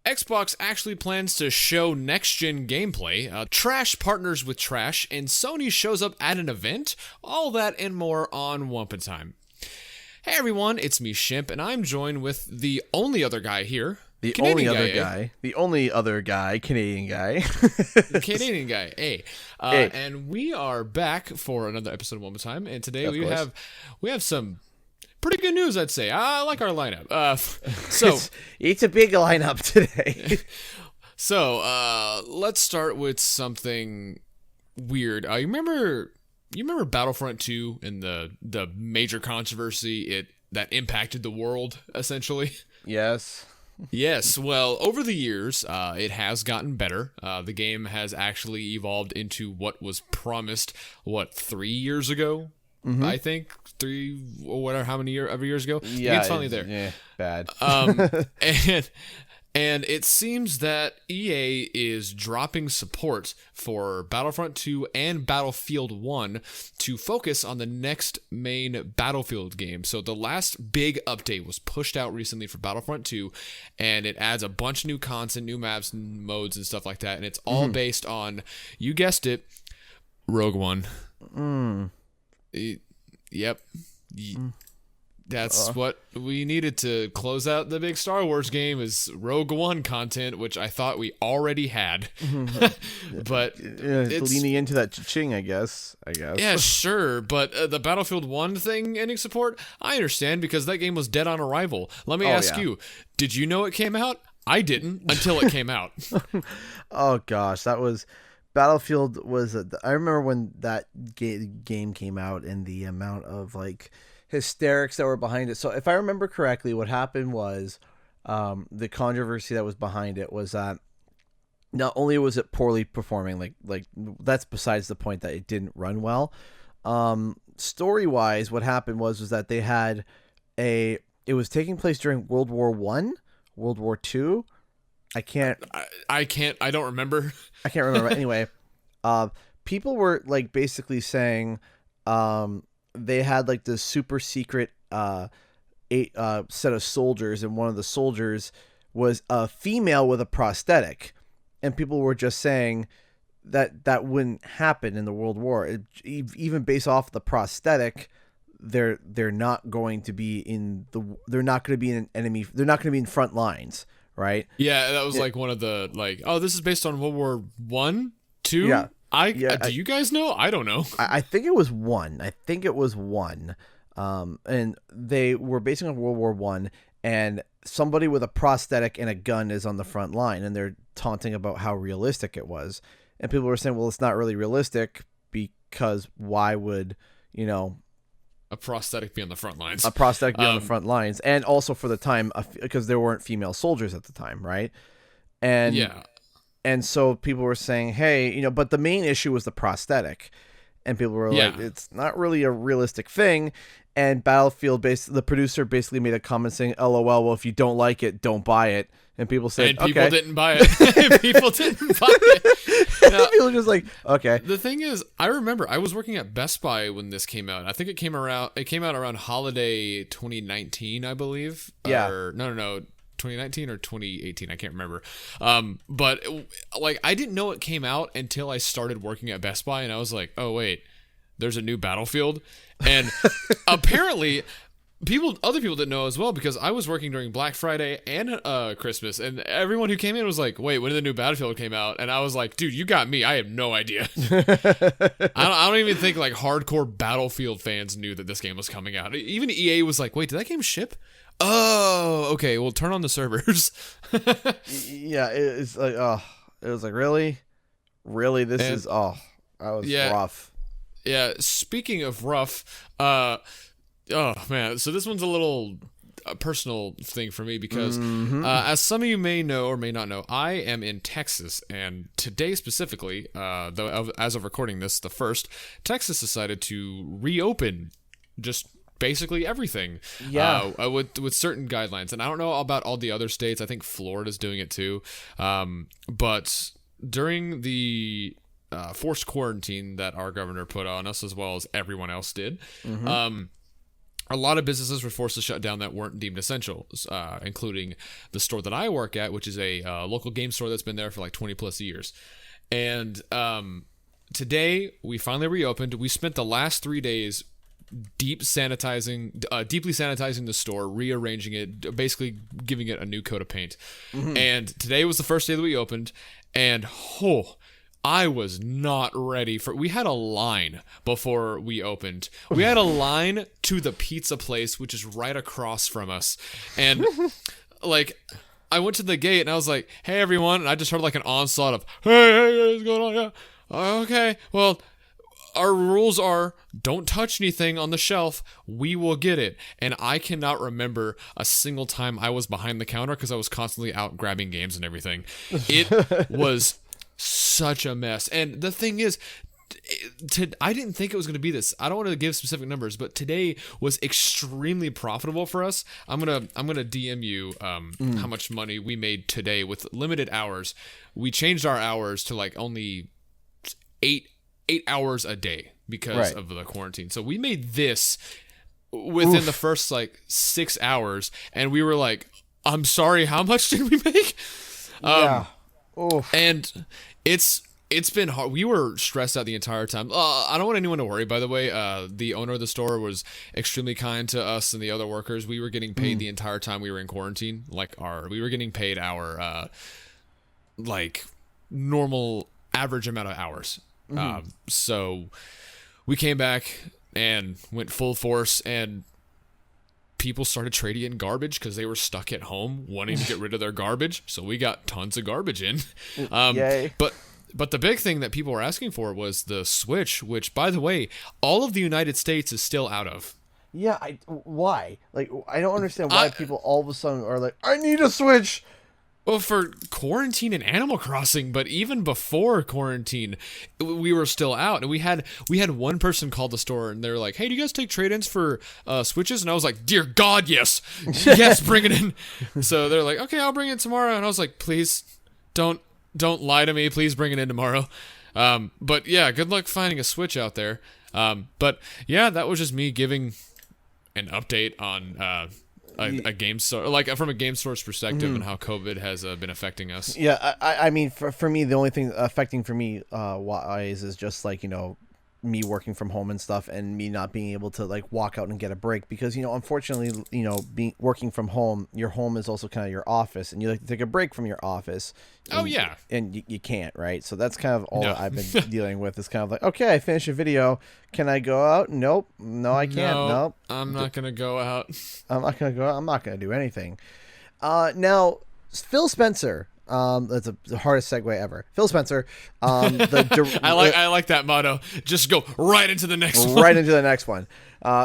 Xbox actually plans to show next-gen gameplay. Trash partners with Trash, and Sony shows up at an event. All that and more on Wumpa Time. Hey everyone, it's me, Shimp, and I'm joined with the only other guy here. The Canadian only other guy, Canadian guy. Canadian guy, hey. And we are back for another episode of Wumpa Time, and today we have some pretty good news, I'd say. I like our lineup. It's a big lineup today. So, let's start with something weird. You remember Battlefront 2 and the major controversy that impacted the world, essentially? Yes. Yes, well, over the years, it has gotten better. The game has actually evolved into what was promised, 3 years ago? Mm-hmm. I think 3 or whatever, how many years ago? Yeah, it's finally there. Yeah, bad. And it seems that EA is dropping support for Battlefront 2 and Battlefield 1 to focus on the next main Battlefield game. So the last big update was pushed out recently for Battlefront 2, and it adds a bunch of new content, new maps, and modes, and stuff like that. And it's all based on, you guessed it, Rogue One. Yep. That's what we needed to close out the big Star Wars game, is Rogue One content, which I thought we already had. But it's leaning into that cha-ching, I guess. Yeah, sure. But the Battlefield 1 thing ending support, I understand, because that game was dead on arrival. Let me ask you, did you know it came out? I didn't until it came out. Oh gosh, that was... Battlefield was... I remember when that game came out and the amount of hysterics that were behind it. So if I remember correctly, what happened was the controversy that was behind it was that not only was it poorly performing, like that's besides the point that it didn't run well. Story-wise, what happened was that they had it was taking place during World War I, World War II. I don't remember. I can't remember. Anyway, people were basically saying they had this super secret set of soldiers, and one of the soldiers was a female with a prosthetic, and people were just saying that wouldn't happen in the World War. Even based off the prosthetic, they're not going to be in an enemy. They're not going to be in front lines, right? Yeah, that was one of the this is based on World War I, II. Yeah. Do you guys know? I don't know. I think it was one. And they were basing on World War I, and somebody with a prosthetic and a gun is on the front line, and they're taunting about how realistic it was. And people were saying, well, it's not really realistic, because why would, a prosthetic be on the front lines? A prosthetic be on the front lines. And also for the time, because there weren't female soldiers at the time, right? And yeah. And so people were saying, hey, but the main issue was the prosthetic. And people were it's not really a realistic thing. And Battlefield, the producer basically made a comment saying, LOL, well, if you don't like it, don't buy it. And people said, and people didn't buy it. People didn't buy it. Now, people were just okay. The thing is, I remember I was working at Best Buy when this came out. I think it came out around holiday 2019, I believe. Yeah. No. 2019 or 2018, I can't remember. But I didn't know it came out until I started working at Best Buy, and I was like, oh wait, there's a new Battlefield. And apparently other people didn't know as well, because I was working during Black Friday and Christmas, and everyone who came in was like, wait, when did the new Battlefield came out? And I was like, dude, you got me. I have no idea. I don't even think hardcore Battlefield fans knew that this game was coming out. Even EA was like, wait, did that game ship? Oh, okay. Well, turn on the servers. Yeah, it was really, this that was rough. Yeah. Speaking of rough, oh man. So this one's a little personal thing for me, because as some of you may know or may not know, I am in Texas, and today specifically, though as of recording this, the first, Texas decided to reopen just basically everything, with certain guidelines. And I don't know about all the other states. I think Florida's doing it too. But during the forced quarantine that our governor put on us, as well as everyone else did, a lot of businesses were forced to shut down that weren't deemed essential, including the store that I work at, which is a local game store that's been there for like 20 plus years. And today we finally reopened. We spent the last 3 days deeply sanitizing the store, rearranging it, basically giving it a new coat of paint. Mm-hmm. And today was the first day that we opened, and I was not ready for. We had a line before we opened. We had a line to the pizza place, which is right across from us, and like, I went to the gate and I was like, "Hey, everyone!" And I just heard like an onslaught of, "Hey, what's going on?" Yeah, okay, well, our rules are don't touch anything on the shelf. We will get it. And I cannot remember a single time I was behind the counter because I was constantly out grabbing games and everything. It was such a mess. And the thing is, I didn't think it was going to be this. I don't want to give specific numbers, but today was extremely profitable for us. I'm gonna DM you how much money we made today with limited hours. We changed our hours to like only 8 hours a day because of the quarantine. So we made this within the first like 6 hours, and we were like, I'm sorry, how much did we make? And it's been hard. We were stressed out the entire time. I don't want anyone to worry, by the way. The owner of the store was extremely kind to us and the other workers. We were getting paid the entire time we were in quarantine. We were getting paid our like normal average amount of hours. So we came back and went full force, and people started trading in garbage because they were stuck at home wanting to get rid of their garbage. So we got tons of garbage in. Yay. But the big thing that people were asking for was the Switch, which, by the way, all of the United States is still out of. Yeah, why? Like, I don't understand why people all of a sudden are like, I need a Switch. Well, for quarantine and Animal Crossing, but even before quarantine, we were still out. And we had one person call the store, and they were like, "Hey, do you guys take trade-ins for Switches?" And I was like, "Dear God, yes, yes, bring it in." So they're like, "Okay, I'll bring it tomorrow." And I was like, "Please, don't lie to me. Please bring it in tomorrow." But yeah, good luck finding a Switch out there. But yeah, that was just me giving an update on a game store, like from a game store's perspective, and how COVID has been affecting us. Yeah, I mean, for me, the only thing affecting for me wise is just like, me working from home and stuff, and me not being able to like walk out and get a break because, unfortunately, working from home, your home is also kind of your office, and you like to take a break from your office. And you can't, right? So that's kind of all that I've been dealing with. Is kind of like, okay, I finished a video. Can I go out? Nope. No, I can't. Nope. I'm not gonna go out. I'm not gonna go out. I'm not gonna do anything. Now, Phil Spencer. That's the hardest segue ever. Phil Spencer. I like that motto. Just go right into the next one. Right into the next one.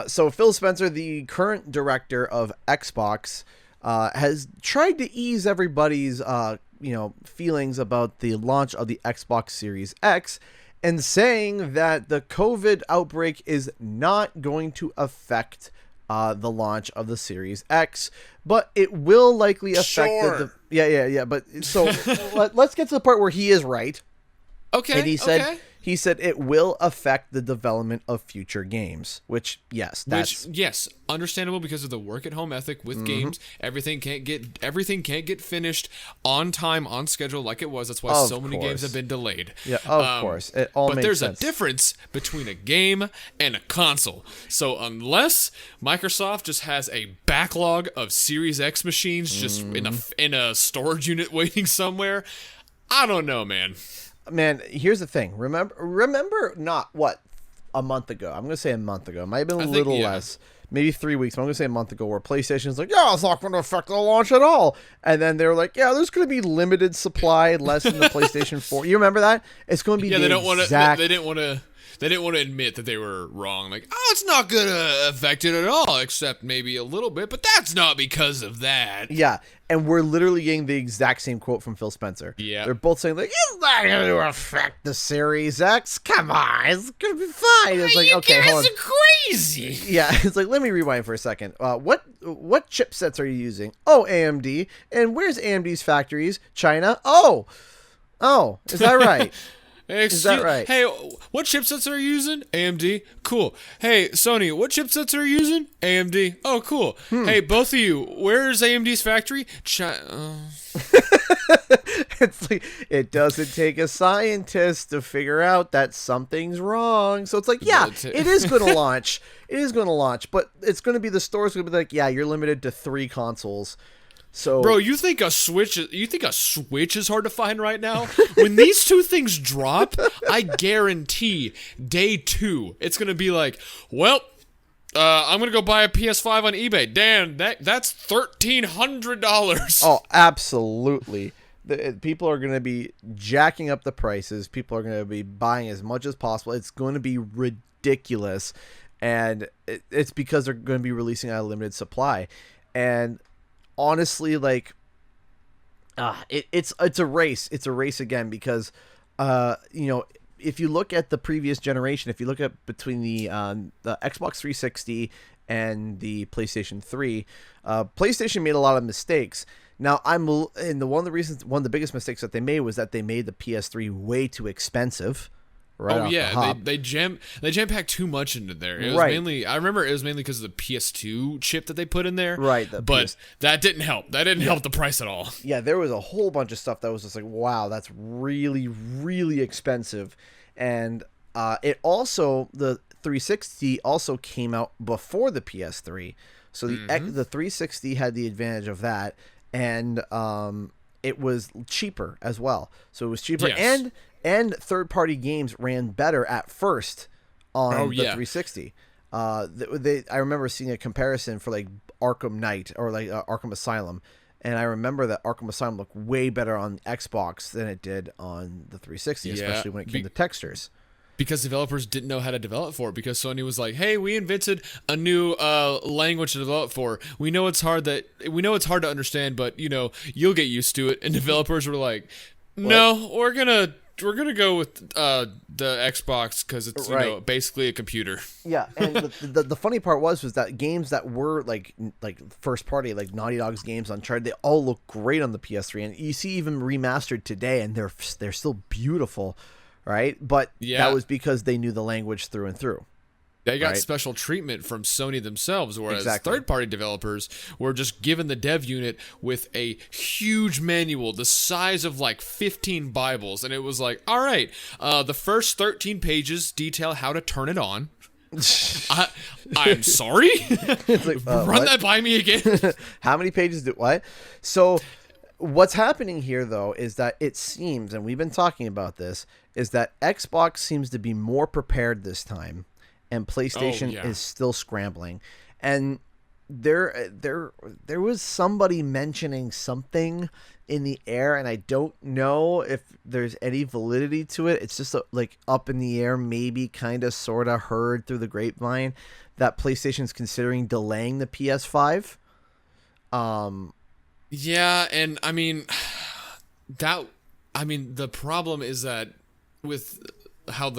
So Phil Spencer, the current director of Xbox, has tried to ease everybody's feelings about the launch of the Xbox Series X, and saying that the COVID outbreak is not going to affect the launch of the Series X, but it will likely affect But so let's get to the part where he is right. Okay. And he said it will affect the development of future games, which yes, understandable because of the work at home ethic with games. Everything can't get finished on time, on schedule like it was. That's why so many games have been delayed. Yeah, of course. It all makes sense. But there's a difference between a game and a console. So unless Microsoft just has a backlog of Series X machines just in a storage unit waiting somewhere, I don't know, man. Man, here's the thing. Remember not what, a month ago. I'm going to say a month ago. It might have been a little less. Maybe 3 weeks. But I'm going to say a month ago, where PlayStation's like, yeah, it's not going to affect the launch at all. And then they're like, yeah, there's going to be limited supply, less than the PlayStation 4. You remember that? It's going to be they didn't want to admit that they were wrong. Like, it's not going to affect it at all, except maybe a little bit, but that's not because of that. Yeah, and we're literally getting the exact same quote from Phil Spencer. Yeah. They're both saying, like, it's not going to affect the Series X. Come on, it's going to be fine. It's like, okay, hold on. You guys are crazy. Yeah, it's like, let me rewind for a second. What chipsets are you using? Oh, AMD. And where's AMD's factories? China? Oh, is that right? Is that right? Hey, what chipsets are you using? AMD. Cool. Hey, Sony, what chipsets are you using? AMD. Oh, cool. Hey, both of you, where's AMD's factory? It's like, it doesn't take a scientist to figure out that something's wrong. So it's like, yeah, it is going to launch. It is going to launch, but it's going to be, the store's going to be like, yeah, you're limited to 3 consoles. So, bro, you think a Switch is hard to find right now? When these 2 things drop, I guarantee day 2 it's going to be like, well, I'm going to go buy a PS5 on eBay. Damn, that's $1,300. Oh, absolutely. People are going to be jacking up the prices. People are going to be buying as much as possible. It's going to be ridiculous. And it's because they're going to be releasing out a limited supply. And honestly, like, it's a race. It's a race again because, if you look at the previous generation, if you look at between the Xbox 360 and the PlayStation 3, PlayStation made a lot of mistakes. Now, one of the biggest mistakes that they made was that they made the PS3 way too expensive. Right. Oh yeah, they jam packed too much into there. It was mainly, I remember it was mainly because of the PS2 chip that they put in there. Right. But that didn't help. That didn't help the price at all. Yeah, there was a whole bunch of stuff that was just like, wow, that's really, really expensive. And it also, the 360 also came out before the PS3. So the 360 had the advantage of that, and it was cheaper as well. So it was cheaper, yes. and third-party games ran better at first on the 360. I remember seeing a comparison for like Arkham Knight or like Arkham Asylum, and I remember that Arkham Asylum looked way better on Xbox than it did on the 360, especially when it came to textures. Because developers didn't know how to develop for it. Because Sony was like, "Hey, we invented a new language to develop for. We know it's hard to understand, but you'll get used to it." And developers were like, "No, we're gonna go with the Xbox because it's basically a computer." Yeah, and the funny part was that games that were like first party, like Naughty Dog's games, Uncharted, they all look great on the PS3, and you see even remastered today, and they're still beautiful. Right, but that was because they knew the language through and through. They got special treatment from Sony themselves, whereas third-party developers were just given the dev unit with a huge manual the size of like 15 Bibles, and it was like, all right, the first 13 pages detail how to turn it on. I'm sorry? Like, run that by me again. How many pages did what? So what's happening here, though, is that it seems, and we've been talking about this, is that Xbox seems to be more prepared this time, and PlayStation is still scrambling. And there was somebody mentioning something in the air, and I don't know if there's any validity to it. It's just like up in the air, maybe kind of sort of heard through the grapevine that PlayStation's considering delaying the PS5. Yeah, and I mean the problem is that with how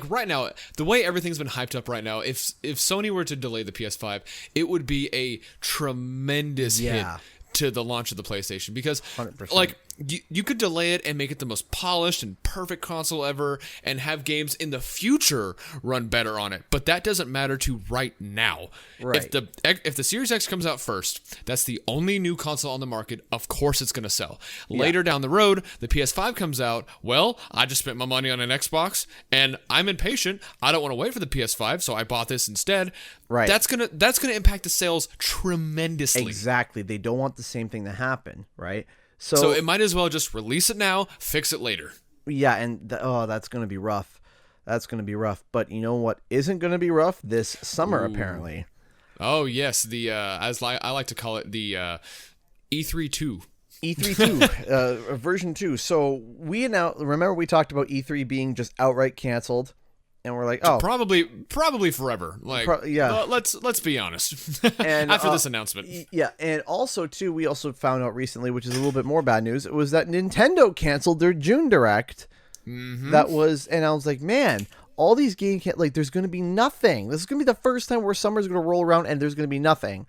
right now, the way everything's been hyped up right now, if Sony were to delay the PS5, it would be a tremendous hit to the launch of the PlayStation, because 100%. Like you could delay it and make it the most polished and perfect console ever and have games in the future run better on it, but that doesn't matter to right now. Right. If the Series X comes out first, that's the only new console on the market, of course it's going to sell. Later down the road, the PS5 comes out, well, I just spent my money on an Xbox and I'm impatient. I don't want to wait for the PS5, so I bought this instead. Right. That's going to impact the sales tremendously. Exactly. They don't want the same thing to happen, right? So it might as well just release it now, fix it later. Yeah, and that's going to be rough. That's going to be rough. But you know what isn't going to be rough this summer, apparently? Oh, yes. The I like to call it the E3 2. E3 2, version 2. So remember we talked about E3 being just outright canceled? And we're like, oh, probably forever. Like, let's be honest. And after this announcement, and also too, we also found out recently, which is a little bit more bad news. It was that Nintendo canceled their June Direct. Mm-hmm. And I was like, man, all these games there's going to be nothing. This is going to be the first time where summer's going to roll around and there's going to be nothing.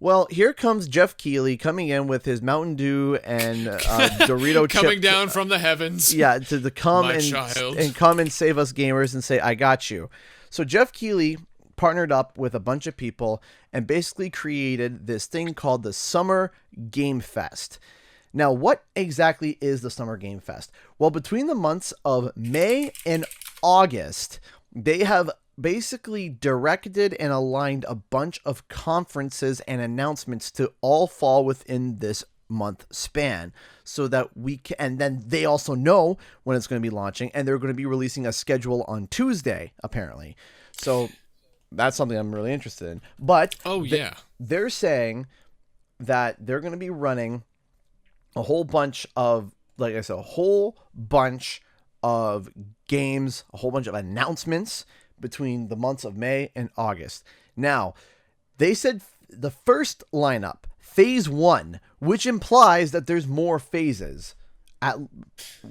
Well, here comes Jeff Keighley coming in with his Mountain Dew and Dorito chip. Coming down from the heavens. Yeah, to come My and child. and come and save us gamers and say, I got you. So Jeff Keighley partnered up with a bunch of people and basically created this thing called the Summer Game Fest. Now, what exactly is the Summer Game Fest? Well, between the months of May and August, they have basically directed and aligned a bunch of conferences and announcements to all fall within this month span, so that we can, and then they also know when it's going to be launching, and they're going to be releasing a schedule on Tuesday, apparently. So that's something I'm really interested in. But they're saying that they're going to be running a whole bunch of, like I said, a whole bunch of games, a whole bunch of announcements between the months of May and August. Now, they said the first lineup, phase 1, which implies that there's more phases.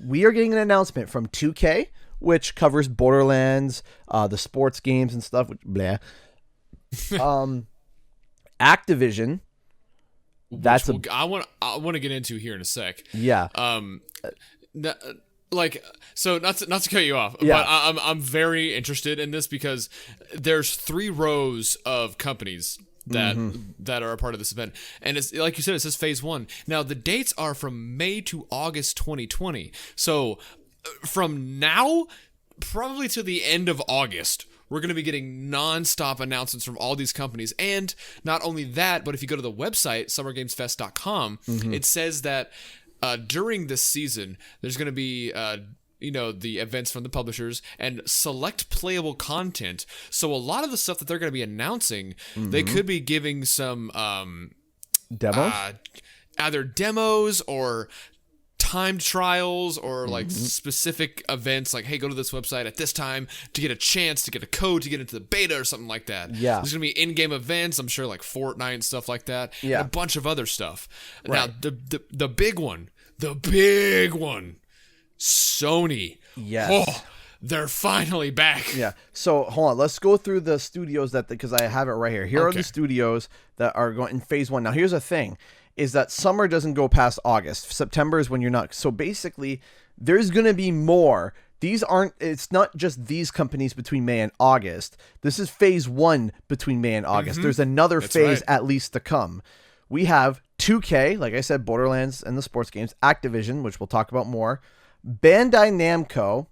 We are getting an announcement from 2K, which covers Borderlands, the sports games and stuff, which blah. Activision, I want to get into here in a sec. Yeah. So not to cut you off, yeah. but I'm very interested in this because there's 3 rows of companies that are a part of this event, and it's like you said, it says phase 1. Now the dates are from May to August 2020. So from now probably to the end of August, we're going to be getting non-stop announcements from all these companies. And not only that, but if you go to the website, summergamesfest.com, it says that during this season, there's going to be, the events from the publishers and select playable content. So a lot of the stuff that they're going to be announcing, they could be giving some demos, either demos or timed trials or like specific events, like, hey, go to this website at this time to get a chance to get a code to get into the beta or something like that. Yeah, there's gonna be in-game events, I'm sure, like Fortnite and stuff like that. Yeah, and a bunch of other stuff. Right. Now the big one, Sony. Yes. Oh, they're finally back. Yeah. So hold on, let's go through the studios because I have it right here. Here are the studios that are going in phase 1. Now here's the thing, is that summer doesn't go past August. September is when you're not. So basically, there's going to be more. It's not just these companies between May and August. This is phase 1 between May and August. There's another phase at least to come. We have 2K, like I said, Borderlands and the sports games, Activision, which we'll talk about more, Bandai Namco,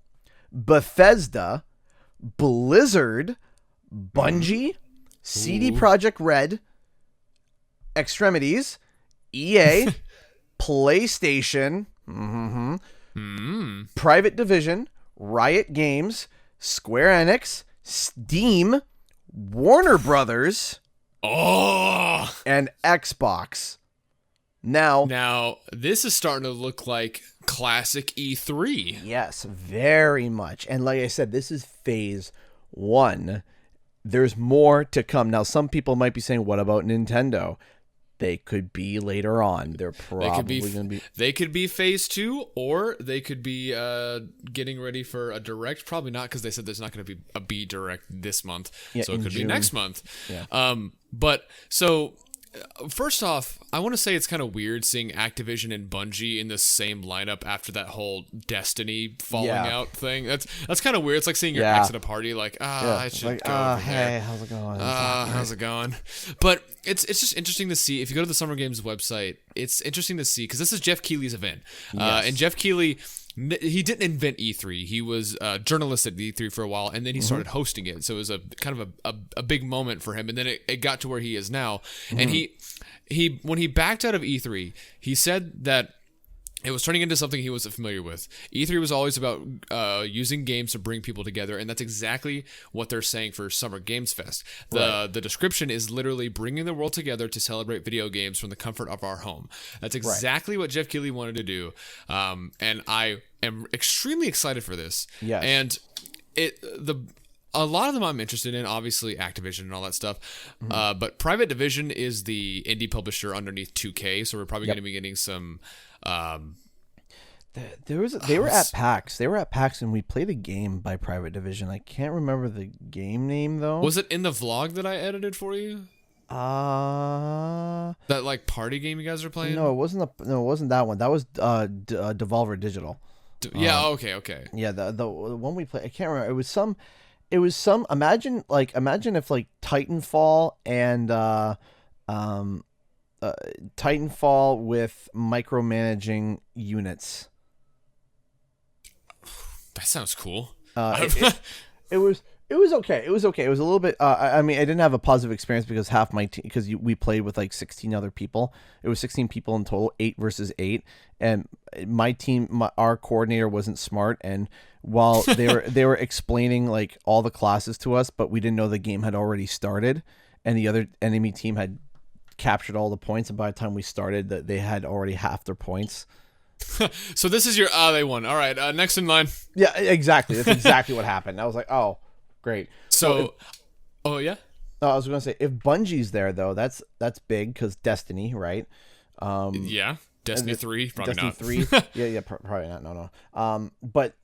Bethesda, Blizzard, Bungie, CD Projekt Red, Extremities, EA, PlayStation, Private Division, Riot Games, Square Enix, Steam, Warner Brothers, and Xbox. Now, this is starting to look like classic E3. Yes, very much. And like I said, this is phase 1. There's more to come. Now, some people might be saying, what about Nintendo? They could be later on. They're probably going to be. They could be phase 2, or they could be getting ready for a direct. Probably not, because they said there's not going to be a B direct this month. Yeah, so it could June. be next month. Yeah. But so first off, I want to say it's kind of weird seeing Activision and Bungie in the same lineup after that whole Destiny falling out thing. That's kind of weird. It's like seeing your ex at a party, like, I should go over hey, there. how's it going? How's it going? But it's just interesting to see. If you go to the Summer Games website, it's interesting to see, because this is Jeff Keighley's event. And Jeff Keighley, he didn't invent E3. He was a journalist at E3 for a while, and then he started hosting it. So it was a kind of a big moment for him. And then it got to where he is now. And he when he backed out of E3, he said that it was turning into something he wasn't familiar with. E3 was always about using games to bring people together, and that's exactly what they're saying for Summer Games Fest. The description is literally bringing the world together to celebrate video games from the comfort of our home. That's exactly what Jeff Keighley wanted to do, and I am extremely excited for this. Yes. And a lot of them I'm interested in, obviously Activision and all that stuff. But Private Division is the indie publisher underneath 2K, so we're probably going to be getting some. They were at PAX. They were at PAX, and we played a game by Private Division. I can't remember the game name though. Was it in the vlog that I edited for you? That like party game you guys are playing? No, it wasn't that one. That was Devolver Digital. Yeah. Okay. Yeah, the one we played. I can't remember. It was some. Imagine if like Titanfall and Titanfall with micromanaging units. That sounds cool. It was okay. It was okay. It was a little bit. I mean, I didn't have a positive experience because half my team, because we played with like 16 other people. It was 16 people in total, 8 versus 8, and my team, our coordinator wasn't smart. And while they were explaining like all the classes to us, but we didn't know the game had already started, and the other enemy team had captured all the points, and by the time we started, that they had already half their points. So this is your they won. All right, next in line. Yeah, exactly. That's exactly what happened. I was like, oh, great. So oh yeah. I was going to say, if Bungie's there though, that's big because Destiny, right? Yeah, Destiny 3, probably Destiny not. 3, yeah, probably not. No. But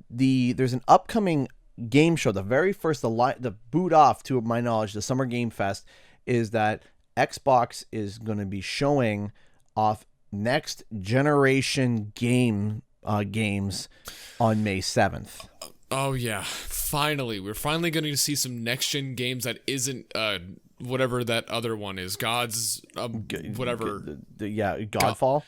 there's an upcoming game show. The very first, the boot off to my knowledge, the Summer Game Fest, is that Xbox is going to be showing off next generation games on May 7th. Oh yeah, finally, we're finally going to see some next gen games that isn't whatever that other one is. God's whatever. Godfall.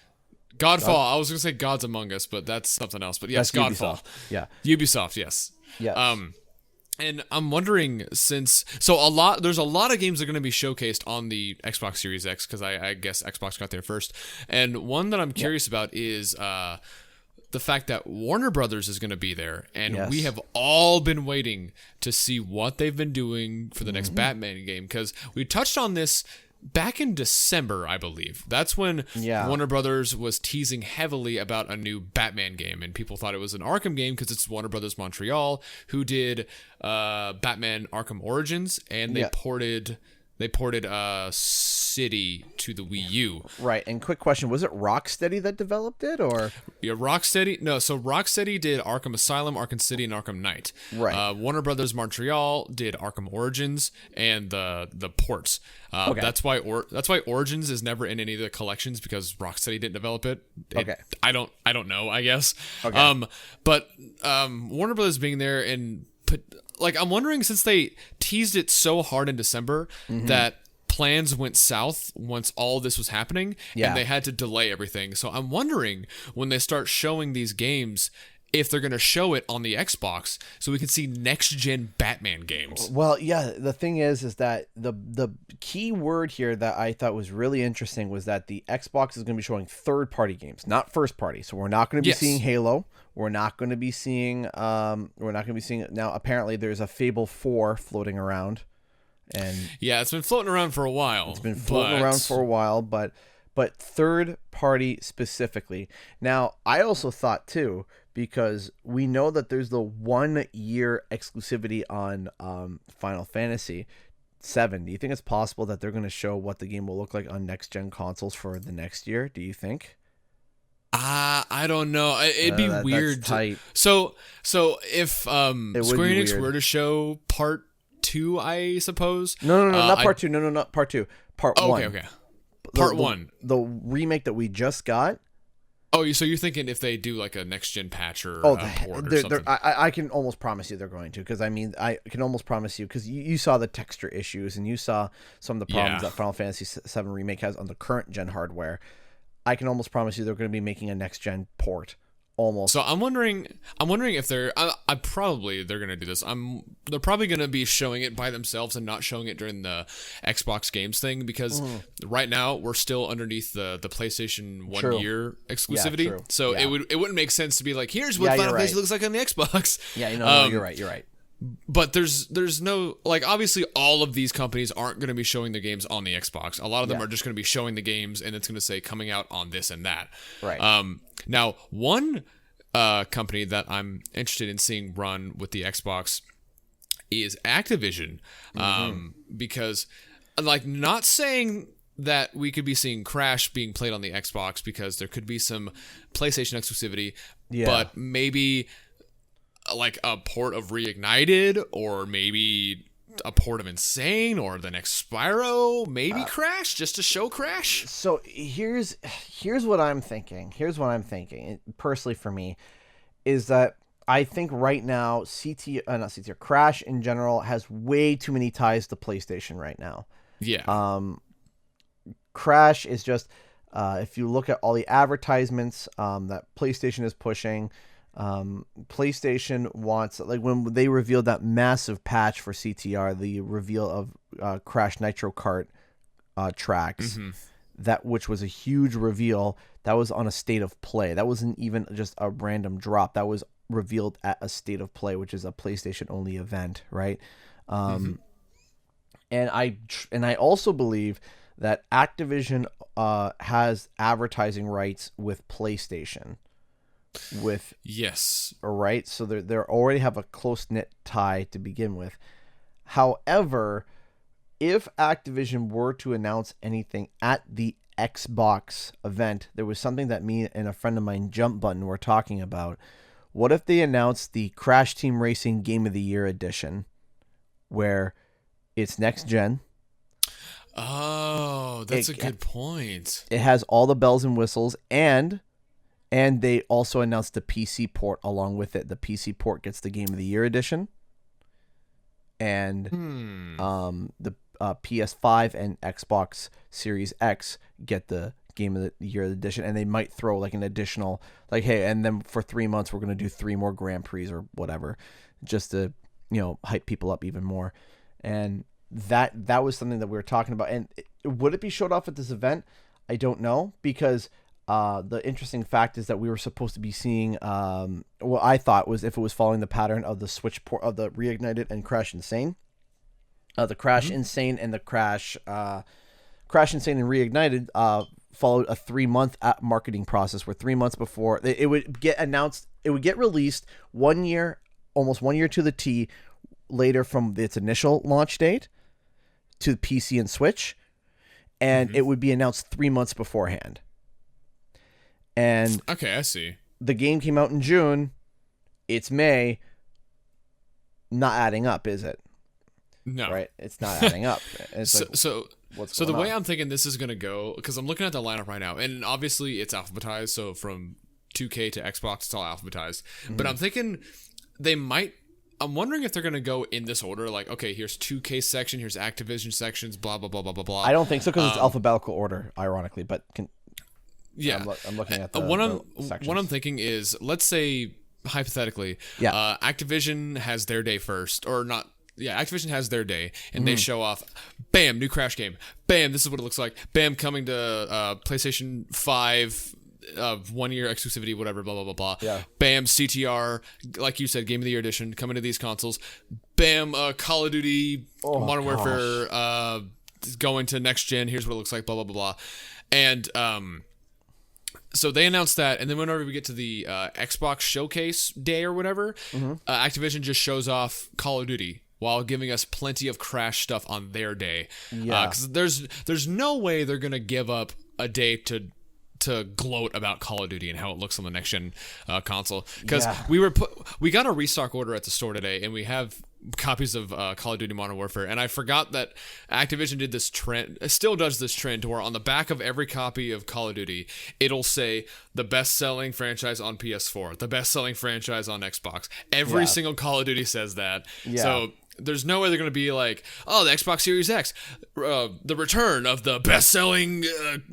Godfall. I was going to say Gods Among Us, but that's something else. But yes, that's Godfall. Ubisoft. Yeah. Ubisoft. Yes. Yeah. And I'm wondering, there's a lot of games that are going to be showcased on the Xbox Series X, because I guess Xbox got there first. And one that I'm curious about is the fact that Warner Brothers is going to be there, and we have all been waiting to see what they've been doing for the next Batman game, because we touched on this back in December, I believe. That's when Warner Brothers was teasing heavily about a new Batman game, and people thought it was an Arkham game because it's Warner Brothers Montreal, who did Batman Arkham Origins, and they ported City to the Wii U. Right. And quick question, was it Rocksteady that developed it, or? Yeah, Rocksteady. No, so Rocksteady did Arkham Asylum, Arkham City, and Arkham Knight. Right. Warner Brothers Montreal did Arkham Origins and the ports. Okay. That's why Origins is never in any of the collections, because Rocksteady didn't develop it. Okay. I don't know, I guess. Okay. But Warner Brothers being there, and I'm wondering, since they teased it so hard in December that plans went south once all this was happening, and they had to delay everything. So I'm wondering, when they start showing these games, if they're going to show it on the Xbox so we can see next-gen Batman games. Well, yeah, the thing is that the key word here that I thought was really interesting was that the Xbox is going to be showing third-party games, not first-party. So we're not going to be seeing Halo. We're not going to be seeing now. Apparently, there's a Fable 4 floating around, and it's been floating around for a while. But third party specifically. Now, I also thought too, because we know that there's the 1 year exclusivity on Final Fantasy 7. Do you think it's possible that they're going to show what the game will look like on next gen consoles for the next year? Do you think? I don't know. It'd be weird. That's tight. So if Square Enix were to show part 2, I suppose. No, not part 2. No, not part 2. Part 1. Okay. Part 1. The remake that we just got. Oh, so you're thinking if they do like a next gen patch or port or something? I can almost promise you they're going to, because I can almost promise you, because you saw the texture issues and you saw some of the problems that Final Fantasy VII Remake has on the current gen hardware. I can almost promise you they're going to be making a next gen port. Almost. So I'm wondering if they're they're going to do this. They're probably going to be showing it by themselves and not showing it during the Xbox Games thing, because right now we're still underneath the PlayStation 1 year exclusivity. Yeah, so it wouldn't make sense to be like, here's what Final Fantasy looks like on the Xbox. Yeah, you're right. But there's no, like, obviously all of these companies aren't going to be showing their games on the Xbox. A lot of them are just going to be showing the games, and it's going to say coming out on this and that. Right. Now, one company that I'm interested in seeing run with the Xbox is Activision, because, like, not saying that we could be seeing Crash being played on the Xbox, because there could be some PlayStation exclusivity, but maybe like a port of Reignited, or maybe a port of Insane or the next Spyro, maybe Crash, just to show Crash. So here's what I'm thinking. Personally for me, is that I think right now Crash in general has way too many ties to PlayStation right now. Yeah. Crash is just if you look at all the advertisements that PlayStation is pushing. PlayStation wants, like when they revealed that massive patch for CTR, the reveal of Crash Nitro Kart tracks, which was a huge reveal. That was on a State of Play. That wasn't even just a random drop. That was revealed at a State of Play, which is a PlayStation only event, right? And I also believe that Activision has advertising rights with PlayStation. Yes, right, so they already have a close-knit tie to begin with. However, if Activision were to announce anything at the Xbox event, there was something that me and a friend of mine, Jump Button, were talking about. What if they announced the Crash Team Racing Game of the Year edition, where it's next gen? Oh, that's a good point. It has all the bells and whistles, and they also announced the PC port along with it. The PC port gets the Game of the Year edition. And the PS5 and Xbox Series X get the Game of the Year edition. And they might throw like an additional, like, hey, and then for 3 months, we're going to do 3 more Grand Prix or whatever, just to, hype people up even more. And that was something that we were talking about. And would it be showed off at this event? I don't know, because the interesting fact is that we were supposed to be seeing what I thought was, if it was following the pattern of the Switch port of the Reignited and Crash Insane, the Crash Insane and the Crash Insane and Reignited followed a 3-month marketing process, where 3 months before it would get announced, it would get released almost 1 year to the T later from its initial launch date to PC and Switch, and it would be announced 3 months beforehand. And okay, I see. The game came out in June. It's May. Not adding up, is it? No. Right? It's not adding up. It's so the way I'm thinking this is going to go, because I'm looking at the lineup right now, and obviously it's alphabetized, so from 2K to Xbox, it's all alphabetized. But I'm thinking I'm wondering if they're going to go in this order, like, okay, here's 2K section, here's Activision sections, blah, blah, blah, blah, blah, blah. I don't think so, because it's alphabetical order, ironically, but... Yeah, I'm looking at the what I'm thinking is, let's say hypothetically, Activision has their day first, or not. Yeah, Activision has their day, and they show off, bam, new Crash game, bam, this is what it looks like, bam, coming to PlayStation 5, 1 year exclusivity, whatever, blah blah blah blah. Yeah. Bam, CTR, like you said, Game of the Year edition coming to these consoles. Bam, Call of Duty, Modern Warfare, going to next gen. Here's what it looks like, blah blah blah blah, and so they announced that, and then whenever we get to the Xbox showcase day or whatever, Activision just shows off Call of Duty while giving us plenty of Crash stuff on their day. Yeah, because there's no way they're gonna give up a day to gloat about Call of Duty and how it looks on the next gen console. Because we got a restock order at the store today, and we have copies of Call of Duty Modern Warfare, and I forgot that Activision did this trend, still does this trend, to where on the back of every copy of Call of Duty, it'll say the best-selling franchise on PS4, the best-selling franchise on Xbox. Every single Call of Duty says that. Yeah. So there's no way they're going to be like, oh, the Xbox Series X, the return of the best-selling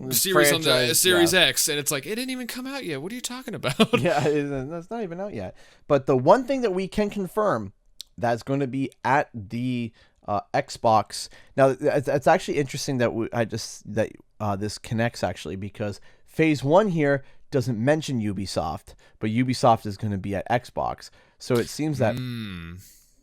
series on the Series X. And it's like, it didn't even come out yet. What are you talking about? Yeah, that's not even out yet. But the one thing that we can confirm that's going to be at the Xbox. Now, it's actually interesting that this connects, actually, because Phase 1 here doesn't mention Ubisoft, but Ubisoft is going to be at Xbox. So it seems that...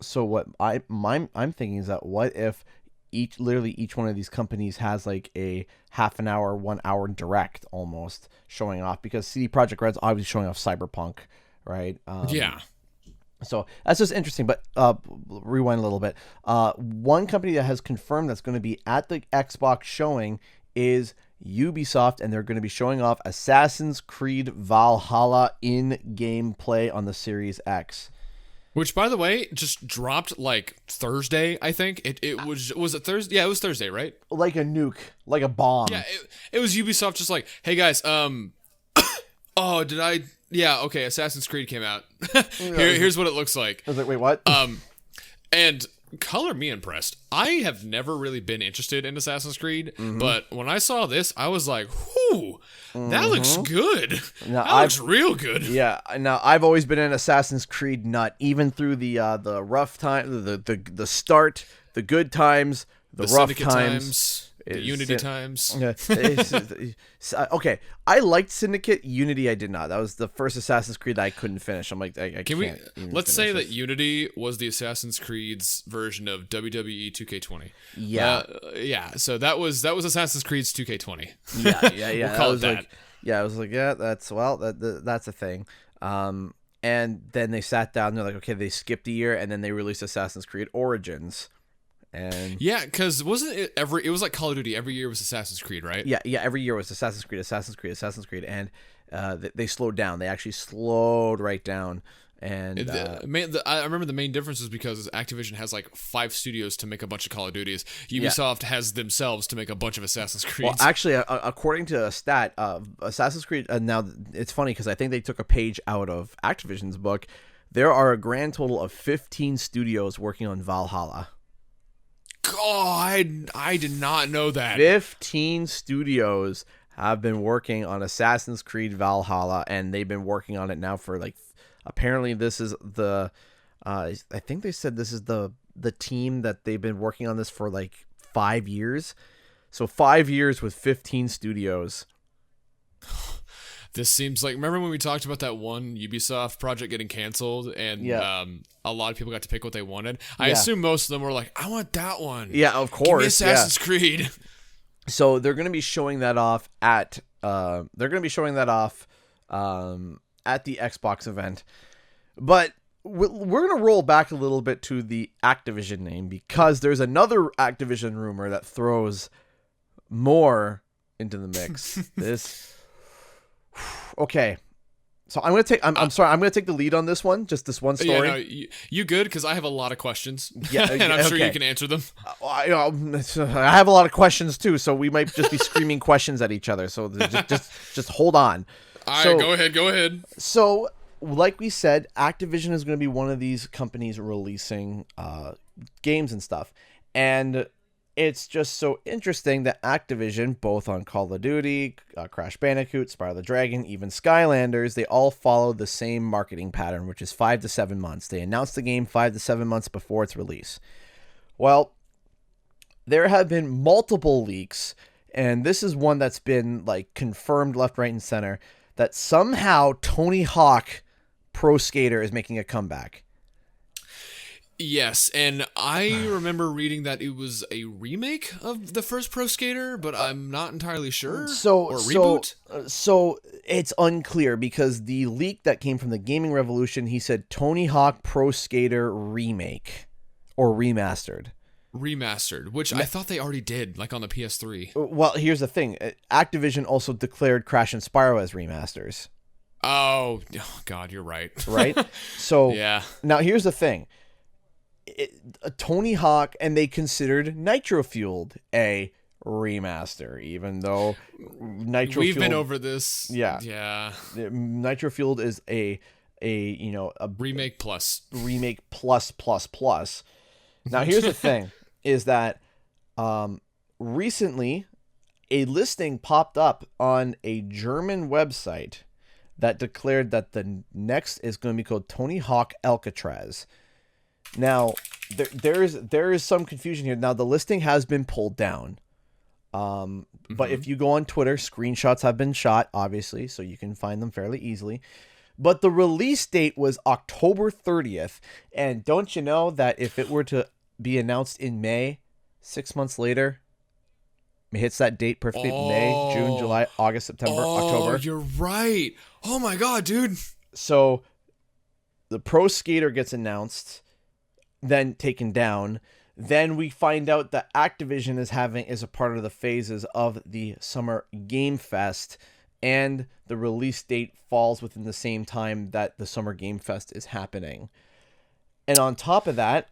So what I'm thinking is that, what if each one of these companies has like a half an hour, 1 hour direct almost showing off, because CD Projekt Red's obviously showing off Cyberpunk, right? So that's just interesting. But rewind a little bit. One company that has confirmed that's going to be at the Xbox showing is Ubisoft, and they're going to be showing off Assassin's Creed Valhalla in gameplay on the Series X. Which, by the way, just dropped like Thursday, I think. It was it Thursday? Yeah, it was Thursday, right? Like a nuke, like a bomb. Yeah, it was Ubisoft just like, hey guys, oh, did I? Yeah, okay, Assassin's Creed came out. Here's what it looks like. I was like, wait, what? And color me impressed. I have never really been interested in Assassin's Creed, but when I saw this, I was like, whoo, that looks good. Now, that looks real good. Yeah. Now, I've always been an Assassin's Creed nut, even through the rough time, the start, the good times, the rough times. The Unity times. Okay, I liked Syndicate. Unity, I did not. That was the first Assassin's Creed that I couldn't finish. I'm like, I can't. Let's say that Unity was the Assassin's Creed's version of WWE 2K20. Yeah, yeah. So that was Assassin's Creed's 2K20. Yeah. We'll call it that. I was like, yeah, that's a thing. And then they sat down. And they're like, okay, they skipped a year, and then they released Assassin's Creed Origins. And yeah, because wasn't it it was like Call of Duty every year was Assassin's Creed, right? Yeah, every year was Assassin's Creed, and they slowed down. They actually slowed right down. And I remember the main difference is because Activision has like 5 studios to make a bunch of Call of Duties. Ubisoft has themselves to make a bunch of Assassin's Creeds. Well, actually, according to a stat, Assassin's Creed. Now it's funny because I think they took a page out of Activision's book. There are a grand total of 15 studios working on Valhalla. God, I did not know that. 15 studios have been working on Assassin's Creed Valhalla, and they've been working on it now for like, apparently this is the, I think they said this is the team that they've been working on this for like 5 years. So 5 years with 15 studios. This seems like, remember when we talked about that one Ubisoft project getting canceled and a lot of people got to pick what they wanted? I assume most of them were like, I want that one. Yeah, of course. Give me Assassin's Creed. So they're going to be showing that off at at the Xbox event. But we're going to roll back a little bit to the Activision name because there's another Activision rumor that throws more into the mix. Okay, so I'm gonna take. I'm sorry. I'm gonna take the lead on this one. Just this one story. Yeah, no, you good? Because I have a lot of questions. Yeah, and I'm sure you can answer them. I have a lot of questions too, so we might just be screaming questions at each other. So just hold on. All right, go ahead. So, like we said, Activision is going to be one of these companies releasing games and stuff, and it's just so interesting that Activision, both on Call of Duty, Crash Bandicoot, Spyro the Dragon, even Skylanders, they all follow the same marketing pattern, which is 5 to 7 months. They announce the game 5 to 7 months before its release. Well, there have been multiple leaks, and this is one that's been like confirmed left, right, and center, that somehow Tony Hawk Pro Skater is making a comeback. Yes, and I remember reading that it was a remake of the first Pro Skater, but I'm not entirely sure. Or reboot? So it's unclear because the leak that came from the Gaming Revolution, he said Tony Hawk Pro Skater remake or remastered. Remastered, which I thought they already did, like on the PS3. Well, here's the thing. Activision also declared Crash and Spyro as remasters. Oh God, you're right. Right? So yeah. Now here's the thing. Tony Hawk, and they considered Nitro Fueled a remaster, even though We've been over this. Yeah. Nitro Fueled is a remake plus. Remake plus. Now here's the thing, is that recently a listing popped up on a German website that declared that the next is going to be called Tony Hawk Alcatraz. Now, there is some confusion here. Now, the listing has been pulled down. But if you go on Twitter, screenshots have been shot, obviously, so you can find them fairly easily. But the release date was October 30th. And don't you know that if it were to be announced in May, 6 months later, it hits that date perfectly. May, June, July, August, September, October. Oh, you're right. Oh, my God, dude. So the Pro Skater gets announced, then taken down. Then we find out that Activision is a part of the phases of the Summer Game Fest, and the release date falls within the same time that the Summer Game Fest is happening. And on top of that,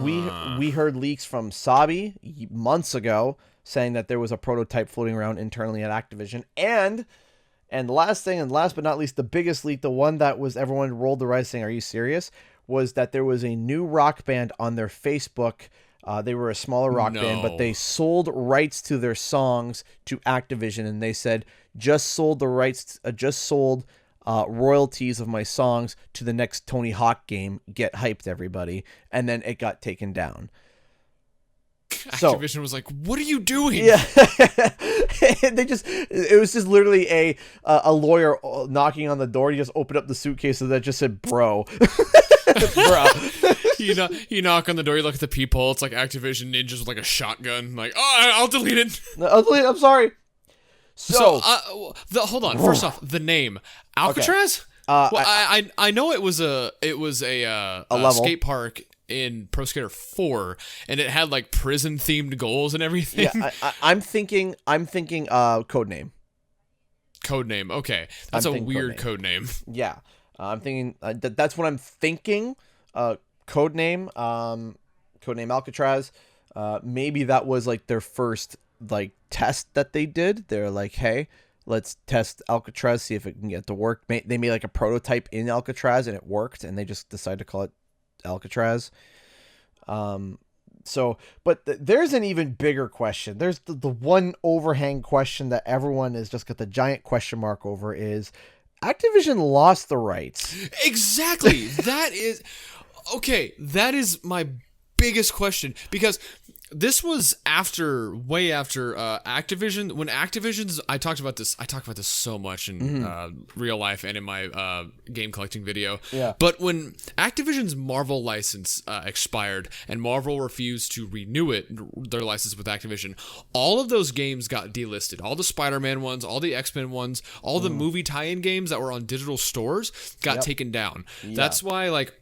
we heard leaks from Sabi months ago saying that there was a prototype floating around internally at Activision. And last but not least, the biggest leak, the one that was everyone rolled their eyes saying, "Are you serious?" was that there was a new rock band on their Facebook. They were a smaller rock band, but they sold rights to their songs to Activision, and they said just sold royalties of my songs to the next Tony Hawk game. Get hyped, everybody! And then it got taken down. Activision was like, "What are you doing?" Yeah, it was just literally a lawyer knocking on the door. He just opened up the suitcase and that just said, "Bro." Bro. You knock on the door, you look at the peephole, it's like Activision ninjas with like a shotgun, like, "Oh, I'll delete it." I'm sorry. Hold on. First off, the name Alcatraz. Okay. I know it was a level. Skate park in Pro Skater 4, and it had like prison themed goals and everything. Yeah, I'm thinking Codename. Codename. Okay, that's a weird codename. Yeah, I'm thinking that's what I'm thinking. Codename Alcatraz. Maybe that was like their first like test that they did. They're like, hey, let's test Alcatraz, see if it can get to work. They made like a prototype in Alcatraz and it worked, and they just decided to call it Alcatraz. But there's an even bigger question. There's the one overhang question that everyone has just got the giant question mark over is Activision lost the rights. Exactly. That is my biggest question, because this was way after Activision. When Activision's, I talk about this so much in real life and in my game collecting video. Yeah. But when Activision's Marvel license expired and Marvel refused to renew their license with Activision, all of those games got delisted. All the Spider-Man ones, all the X-Men ones, all the movie tie-in games that were on digital stores got taken down. Yeah. That's why, like,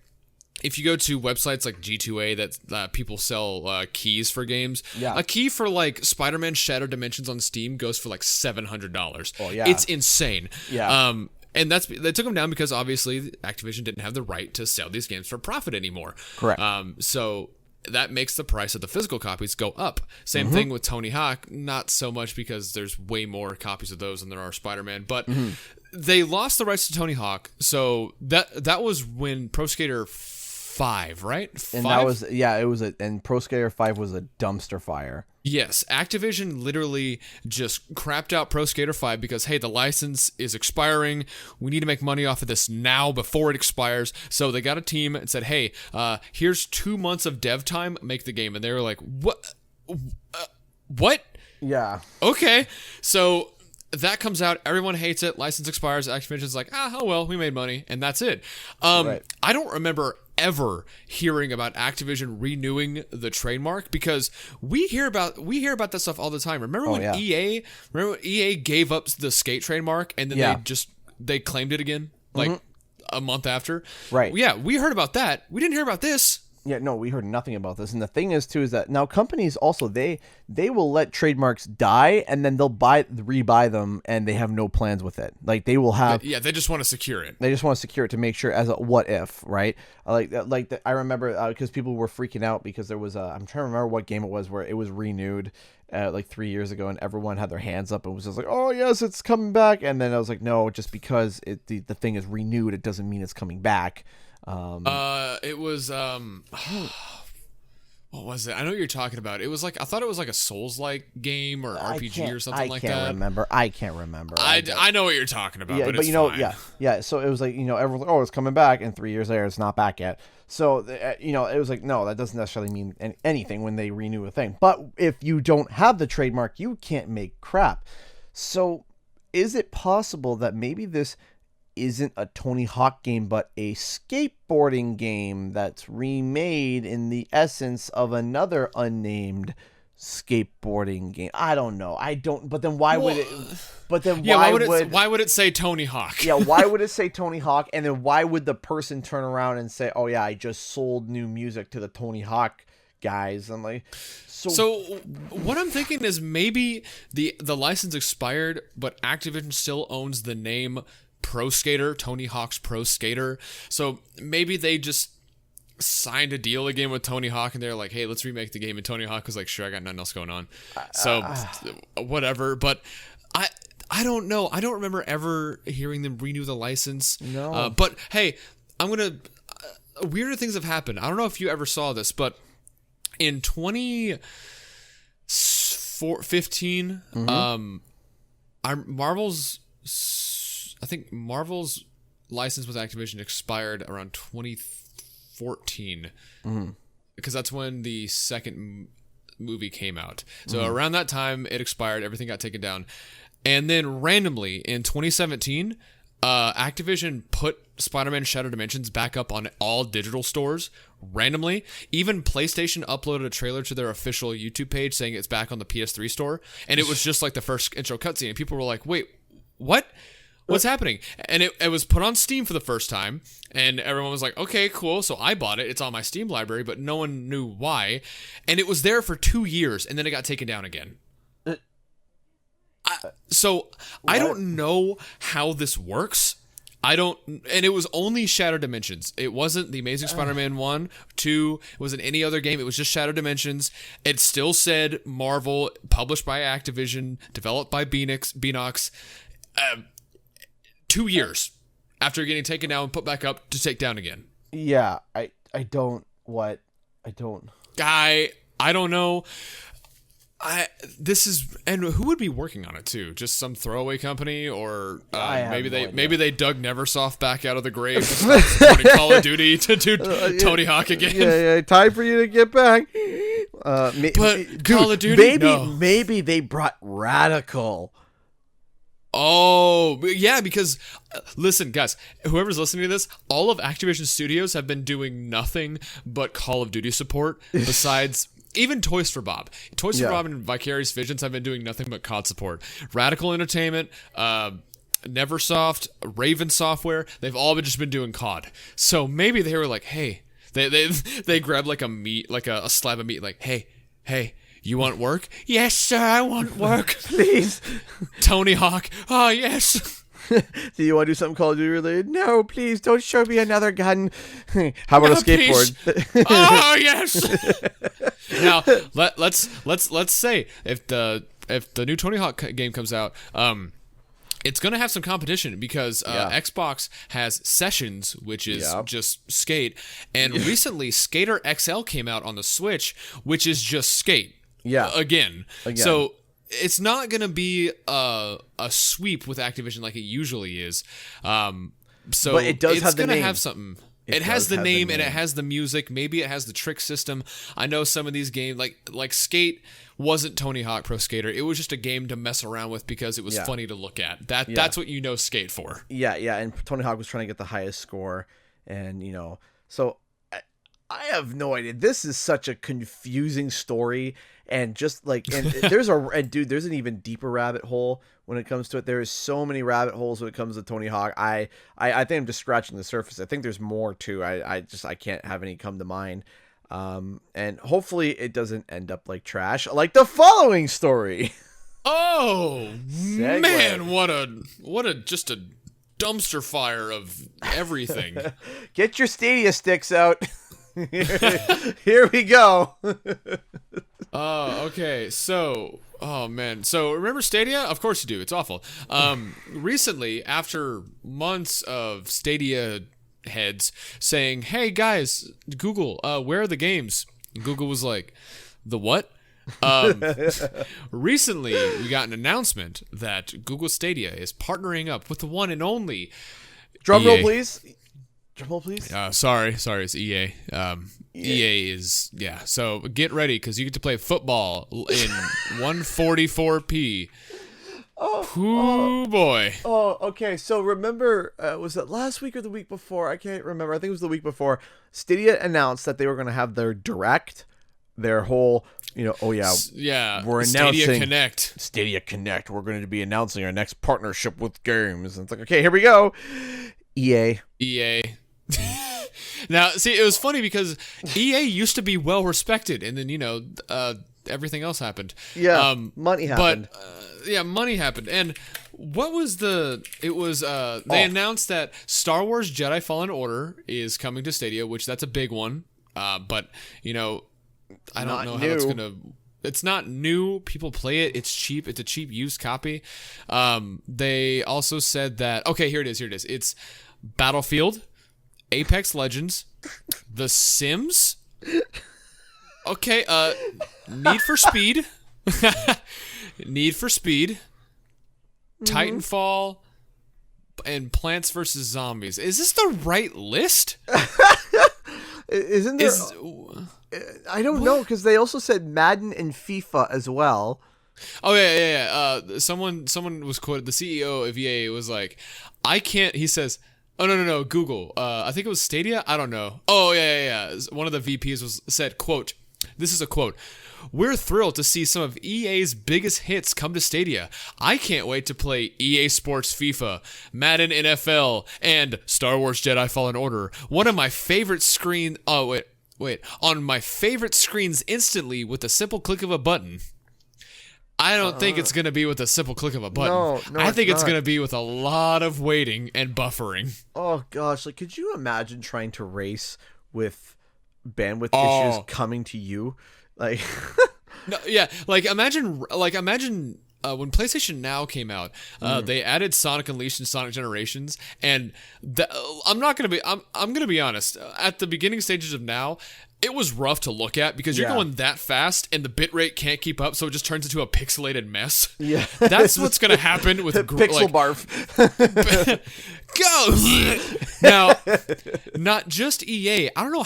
if you go to websites like G2A that people sell keys for games, a key for like Spider-Man Shattered Dimensions on Steam goes for like $700. Oh yeah, it's insane. Yeah, and they took them down because obviously Activision didn't have the right to sell these games for profit anymore. Correct. So that makes the price of the physical copies go up. Same thing with Tony Hawk, not so much because there's way more copies of those than there are Spider-Man, but they lost the rights to Tony Hawk. So that was when Pro Skater 5, right? And 5? That was, it was and Pro Skater 5 was a dumpster fire. Yes, Activision literally just crapped out Pro Skater 5 because, hey, the license is expiring. We need to make money off of this now before it expires. So they got a team and said, hey, here's 2 months of dev time, make the game. And they were like, what? What? Yeah. Okay. So that comes out, everyone hates it, license expires, Activision's like, oh well, we made money, and that's it. Right. I don't remember ever hearing about Activision renewing the trademark, because we hear about that stuff all the time. Remember when EA gave up the skate trademark and then they claimed it again like a month after? Right. Yeah, we heard about that. We didn't hear about this. Yeah, no, we heard nothing about this. And the thing is, too, is that now companies also, they will let trademarks die and then they'll rebuy them and they have no plans with it. Like they will have... Yeah, they just want to secure it. They just want to secure it to make sure as a what if, right? I remember because people were freaking out because there was I'm trying to remember what game it was where it was renewed like 3 years ago and everyone had their hands up and was just like, oh, yes, it's coming back. And then I was like, no, just because the thing is renewed, it doesn't mean it's coming back. It was what was it? I know what you're talking about. It was like, I thought it was like a Souls-like game or RPG or something like that. I can't remember. I know what you're talking about, but it's fine. Yeah. So it was like, everyone's like, oh, it's coming back, and 3 years later, it's not back yet. So, it was like, no, that doesn't necessarily mean anything when they renew a thing. But if you don't have the trademark, you can't make crap. So is it possible that maybe this isn't a Tony Hawk game, but a skateboarding game that's remade in the essence of another unnamed skateboarding game? I don't know. But then why would it? But then why would it say Tony Hawk? Yeah, why would it say Tony Hawk? And then why would the person turn around and say, "Oh yeah, I just sold new music to the Tony Hawk guys"? I'm like, so what I'm thinking is maybe the license expired, but Activision still owns the name Pro Skater, Tony Hawk's Pro Skater. So maybe they just signed a deal again with Tony Hawk, and they're like, hey, let's remake the game. And Tony Hawk was like, sure, I got nothing else going on. So whatever. But I don't know. I don't remember ever hearing them renew the license. No. But hey, weirder things have happened. I don't know if you ever saw this, but in 2015, Marvel's license with Activision expired around 2014, because that's when the second movie came out. So around that time, it expired. Everything got taken down. And then randomly in 2017, Activision put Spider-Man Shattered Dimensions back up on all digital stores randomly. Even PlayStation uploaded a trailer to their official YouTube page saying it's back on the PS3 store. And it was just like the first intro cutscene. And people were like, wait, what? What's happening? And it was put on Steam for the first time. And everyone was like, okay, cool. So I bought it. It's on my Steam library, but no one knew why. And it was there for 2 years, and then it got taken down again. I don't know how this works. And it was only Shattered Dimensions. It wasn't The Amazing Spider-Man 1, 2, it wasn't any other game. It was just Shattered Dimensions. It still said Marvel, published by Activision, developed by Beanox. 2 years after getting taken down and put back up to take down again. Yeah, I don't know. And who would be working on it too? Just some throwaway company, or maybe they dug Neversoft back out of the grave, supporting Call of Duty to do Tony Hawk again. Yeah, time for you to get back. Call of Duty, maybe they brought Radical. Oh, yeah, because listen, guys, whoever's listening to this, all of Activision Studios have been doing nothing but Call of Duty support besides even Toys for Bob. Toys for Bob and Vicarious Visions have been doing nothing but COD support. Radical Entertainment, Neversoft, Raven Software, they've all just been doing COD. So maybe they were like, hey, they grabbed like a slab of meat, like, hey, you want work? Yes, sir, I want work. Please. Tony Hawk. Oh, yes. Do you want to do something Call of Duty related? No, please, don't show me another gun. How about a skateboard? Oh, yes. Now, let's say if the new Tony Hawk game comes out, it's going to have some competition because Xbox has Sessions, which is just Skate. And recently, Skater XL came out on the Switch, which is just Skate. Yeah. Again. So it's not going to be a sweep with Activision like it usually is. So but it does have the name. It's going to have something. It has the name and it has the music. Maybe it has the trick system. I know some of these games, like Skate, wasn't Tony Hawk Pro Skater. It was just a game to mess around with because it was funny to look at. That's what you know Skate for. Yeah. And Tony Hawk was trying to get the highest score, and so I have no idea. This is such a confusing story, and just there's an even deeper rabbit hole when it comes to it. There is so many rabbit holes when it comes to Tony Hawk. I think I'm just scratching the surface. I think there's more too. I can't have any come to mind. And hopefully it doesn't end up like trash, like the following story. Oh man, what a just a dumpster fire of everything. Get your Stadia sticks out. Here we go. Okay. So, oh man. So remember Stadia? Of course you do. It's awful. Recently, after months of Stadia heads saying, "Hey guys, Google, where are the games?" Google was like, "The what?" Recently, we got an announcement that Google Stadia is partnering up with the one and only Drumroll, please. Drumroll, please. Sorry, it's EA. EA is, so get ready because you get to play football in 144p. Oh boy. Oh, okay. So remember, was it last week or the week before? I can't remember. I think it was the week before. Stadia announced that they were going to have their direct, their whole, we're announcing Stadia Connect. We're going to be announcing our next partnership with games. And it's like, okay, here we go. EA. Now, see, it was funny because EA used to be well respected, and then everything else happened. Yeah, money happened. But money happened. And what was they announced that Star Wars Jedi Fallen Order is coming to Stadia, which that's a big one. But you know, I don't Not know new. how that's gonna. It's not new. People play it. It's cheap. It's a cheap used copy. They also said that. Okay, here it is. It's Battlefield, Apex Legends, The Sims. Okay. Need for Speed. Need for Speed. Titanfall. And Plants vs. Zombies. Is this the right list? Isn't there? I don't know, because they also said Madden and FIFA as well. Oh yeah. Someone was quoted. The CEO of EA was like, "I can't." He says, "Oh no, Google. I think it was Stadia. I don't know. Oh yeah. One of the VPs said, quote. This is a quote. We're thrilled to see some of EA's biggest hits come to Stadia. I can't wait to play EA Sports FIFA, Madden NFL, and Star Wars Jedi Fallen Order. One of my favorite screen... Oh, wait. On my favorite screens instantly with a simple click of a button. I don't think it's going to be with a simple click of a button. No, I think it's going to be with a lot of waiting and buffering. Oh, gosh. Like, could you imagine trying to race with bandwidth issues coming to you? Like, no, yeah, like imagine when PlayStation Now came out, they added Sonic Unleashed and Sonic Generations, and I'm gonna be honest. At the beginning stages of Now, it was rough to look at because you're going that fast and the bitrate can't keep up, so it just turns into a pixelated mess. Yeah, that's what's gonna happen with pixel barf. Go now, not just EA. I don't know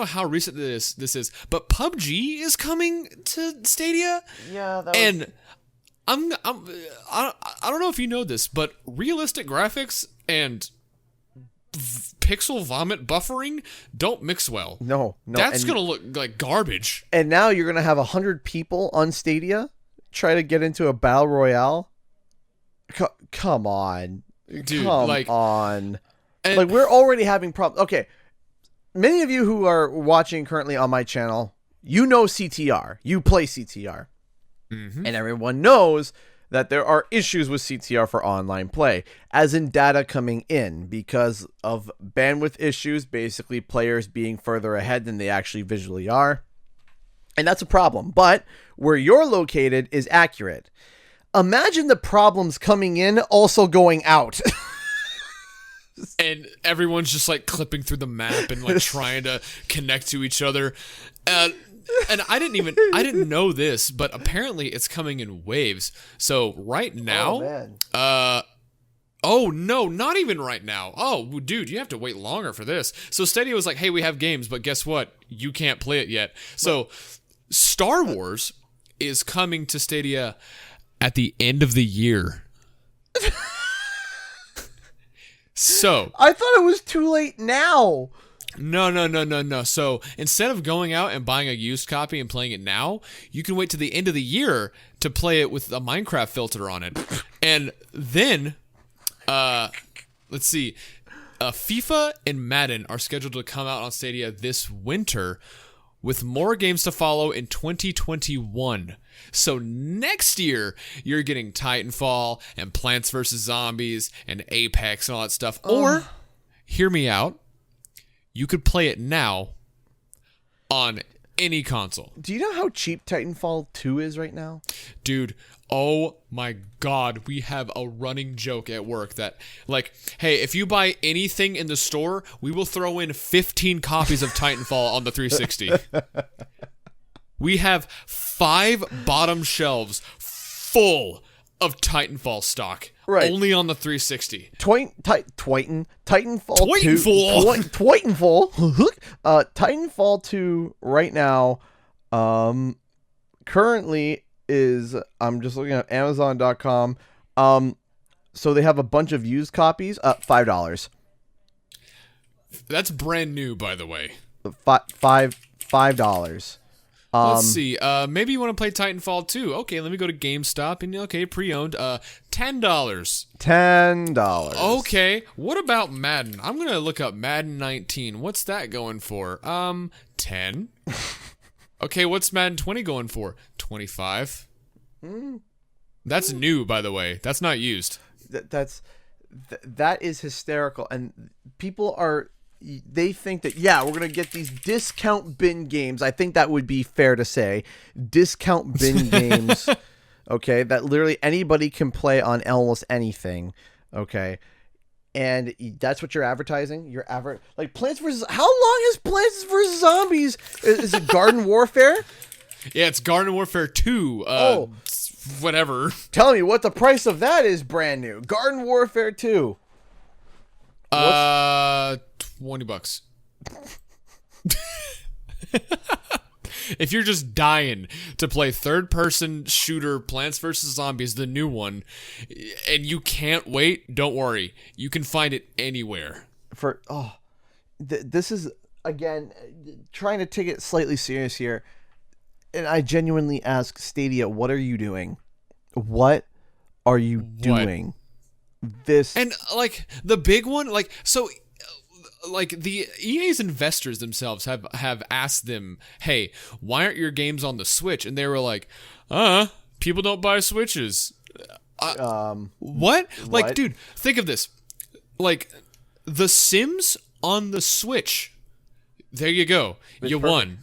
how recent this is, but PUBG is coming to Stadia. Yeah, and I don't know if you know this, but realistic graphics and pixel vomit buffering don't mix well. No, that's gonna look like garbage. And now you're gonna have 100 people on Stadia try to get into a battle royale. Come on, dude. Come on. And like, we're already having problems. Okay. Many of you who are watching currently on my channel, you know CTR. You play CTR. Mm-hmm. And everyone knows that there are issues with CTR for online play, as in data coming in because of bandwidth issues, basically players being further ahead than they actually visually are. And that's a problem. But where you're located is accurate. Imagine the problems coming in also going out. And everyone's just like clipping through the map and like trying to connect to each other. And I didn't know this, but apparently it's coming in waves. So right now, oh no, not even right now. Oh, dude, you have to wait longer for this. So Stadia was like, hey, we have games, but guess what? You can't play it yet. So Star Wars is coming to Stadia at the end of the year. So I thought it was too late now. No. So instead of going out and buying a used copy and playing it now, you can wait to the end of the year to play it with a Minecraft filter on it. And then, let's see, FIFA and Madden are scheduled to come out on Stadia this winter, with more games to follow in 2021. So next year, you're getting Titanfall and Plants vs. Zombies and Apex and all that stuff. Or, hear me out, you could play it now on any console. Do you know how cheap Titanfall 2 is right now? Dude, oh my God, we have a running joke at work that, like, hey, if you buy anything in the store, we will throw in 15 copies of Titanfall on the 360. We have 5 bottom shelves full of Titanfall stock. Right. Only on the 360. Titanfall 2 right now currently is, I'm just looking at Amazon.com. So they have a bunch of used copies, $5. That's brand new, by the way. $5. Let's see. Maybe you want to play Titanfall 2. Okay, let me go to GameStop and okay, pre-owned. $10. $10. Okay. What about Madden? I'm gonna look up Madden 19. What's that going for? 10. Okay, what's Madden 20 going for? 25. That's new, by the way. That's not used. That is hysterical, and people are they think that, yeah, we're gonna get these discount bin games. I think that would be fair to say, discount bin games. Okay, that literally anybody can play on almost anything. Okay, and that's what you're advertising. You're like Plants vs. How long is Plants vs. Zombies? Is it Garden Warfare? Yeah, it's Garden Warfare 2. Whatever. Tell me what the price of that is. Brand new Garden Warfare 2. $20. If you're just dying to play third-person shooter Plants vs. Zombies, the new one, and you can't wait, don't worry. You can find it anywhere. This is, again, trying to take it slightly serious here, and I genuinely ask Stadia, what are you doing? What are you doing? This... And, like, the big one, like, so... Like, the EA's investors themselves have asked them, hey, why aren't your games on the Switch? And they were like, people don't buy Switches. What? Like, dude, think of this. Like, The Sims on the Switch. There you go. You won.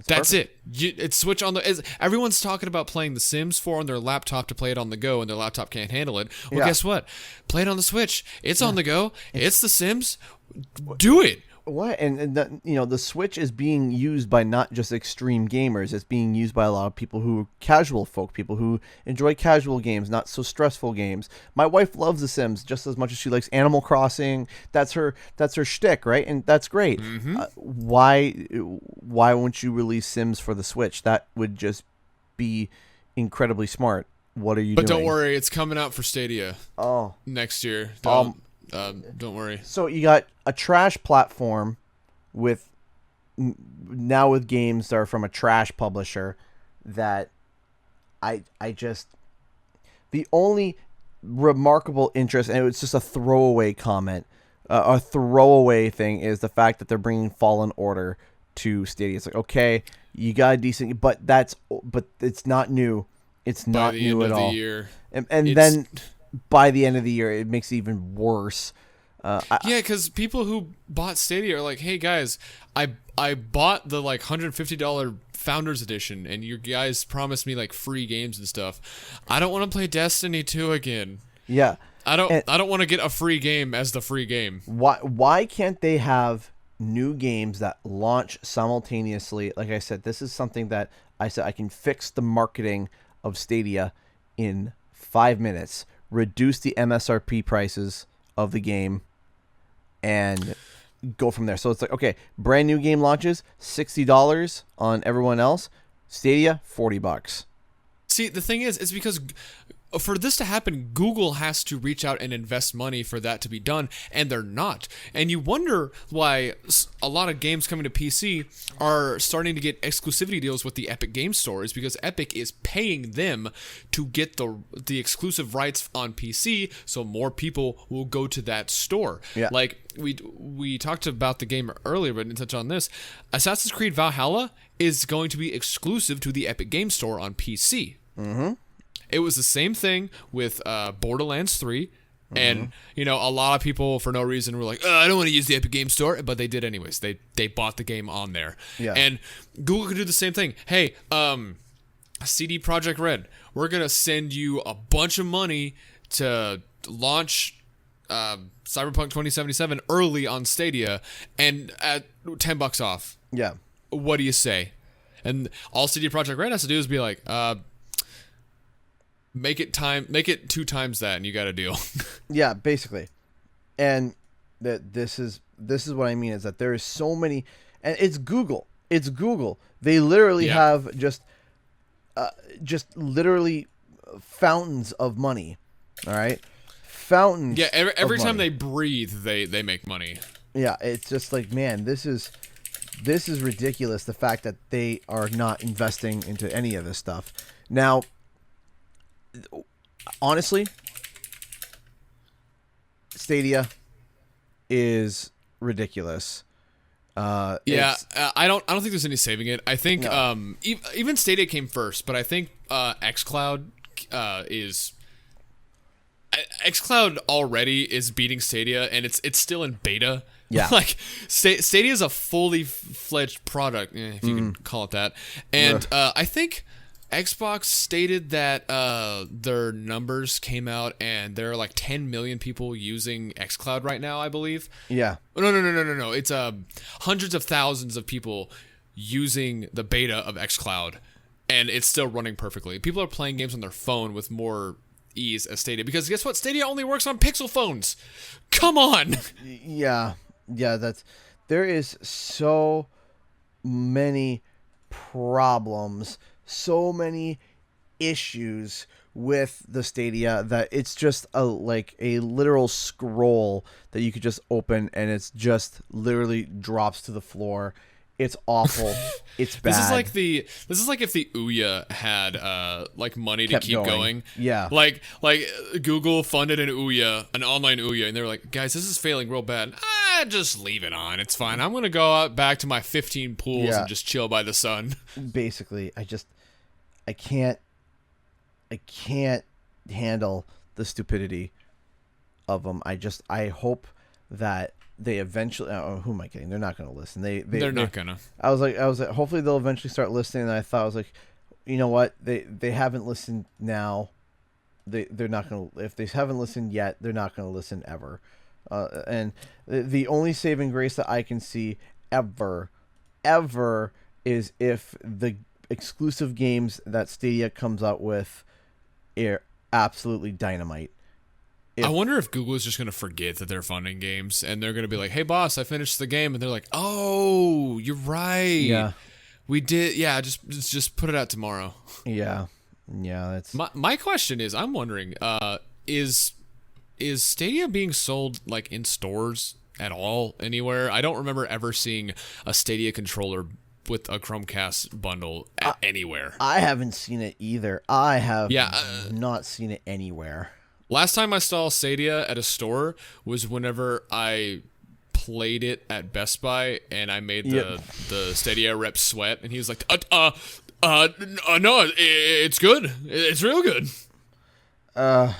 That's it. It's Switch on the... Everyone's talking about playing The Sims 4 on their laptop to play it on the go, and their laptop can't handle it. Well, guess what? Play it on the Switch. It's on the go. It's The Sims. Do it. What? And the Switch is being used by not just extreme gamers. It's being used by a lot of people who casual folk, people who enjoy casual games, not so stressful games. My wife loves The Sims just as much as she likes Animal Crossing. That's her shtick, right? And that's great. Mm-hmm. Why won't you release Sims for the Switch? That would just be incredibly smart. What are you doing? But don't worry, it's coming out for Stadia. Next year. Don't worry. So you got a trash platform with games that are from a trash publisher that I just, the only remarkable interest, and it's just a throwaway comment, a throwaway thing, is the fact that they're bringing Fallen Order to Stadia. It's like, okay, you got a decent, but it's not new. It's not new at all. And then by the end of the year, it makes it even worse. Because people who bought Stadia are like, hey guys, I bought the like $150 Founders Edition, and you guys promised me like free games and stuff. I don't want to play Destiny 2 again. Yeah, I don't want to get a free game as the free game. Why can't they have new games that launch simultaneously? Like I said, this is something that I said I can fix the marketing of Stadia in 5 minutes. Reduce the MSRP prices of the game and go from there. So it's like, okay, brand new game launches, $60 on everyone else. Stadia, $40. See, the thing is, it's because for this to happen, Google has to reach out and invest money for that to be done, and they're not. And you wonder why a lot of games coming to PC are starting to get exclusivity deals with the Epic Game Store, is because Epic is paying them to get the exclusive rights on PC, so more people will go to that store. Yeah. Like, we talked about the game earlier, but didn't touch on this. Assassin's Creed Valhalla is going to be exclusive to the Epic Game Store on PC. Mm-hmm. It was the same thing with Borderlands 3, and a lot of people for no reason were like, I don't want to use the Epic Game Store, but they did anyways. They bought the game on there. Yeah. And Google could do the same thing. Hey, CD Projekt Red, we're going to send you a bunch of money to launch Cyberpunk 2077 early on Stadia and at $10 off. Yeah. What do you say? And all CD Projekt Red has to do is be like, make it 2 times that, and you got a deal. Yeah, basically. And this is what I mean, is that there is so many, and it's Google. It's Google. They literally have just literally fountains of money. All right, fountains. Yeah, every time money. they breathe, they make money. Yeah, it's just like, man, this is ridiculous. The fact that they are not investing into any of this stuff now. Honestly, Stadia is ridiculous. I don't think there's any saving it. I think even Stadia came first, but I think xCloud is xCloud already is beating Stadia, and it's still in beta. Yeah. Like, Stadia is a fully fledged product, if you can call it that. And I think Xbox stated that their numbers came out, and there are like 10 million people using xCloud right now, I believe. Yeah. No. It's hundreds of thousands of people using the beta of xCloud, and it's still running perfectly. People are playing games on their phone with more ease as Stadia, because guess what? Stadia only works on Pixel phones. Come on. Yeah. There is so many problems, so many issues with the Stadia that it's just a literal scroll that you could just open, and it's just literally drops to the floor. It's awful. It's bad. This is like if the Ouya had money to keep going. Yeah. Like Google funded an online Ouya, and they were like, guys, this is failing real bad. Just leave it on. It's fine. I'm gonna go out back to my 15 pools and just chill by the sun. Basically, I can't handle the stupidity of them. I hope that they eventually. Who am I kidding? They're not going to listen. They're not gonna. I was like, hopefully they'll eventually start listening. And I thought, I was like, you know what? They haven't listened now. They're not going to. If they haven't listened yet, they're not going to listen ever. And the only saving grace that I can see ever is if the exclusive games that Stadia comes out with are absolutely dynamite. I wonder if Google is just going to forget that they're funding games, and they're going to be like, hey, boss, I finished the game. And they're like, oh, you're right. Yeah. We did. Yeah, just put it out tomorrow. Yeah. That's my question is, I'm wondering, is Stadia being sold like in stores at all anywhere? I don't remember ever seeing a Stadia controller with a Chromecast bundle anywhere. I haven't seen it either. I have not seen it anywhere. Last time I saw Stadia at a store was whenever I played it at Best Buy, and I made the Stadia rep sweat, and he was like, no, it's good. It's real good. I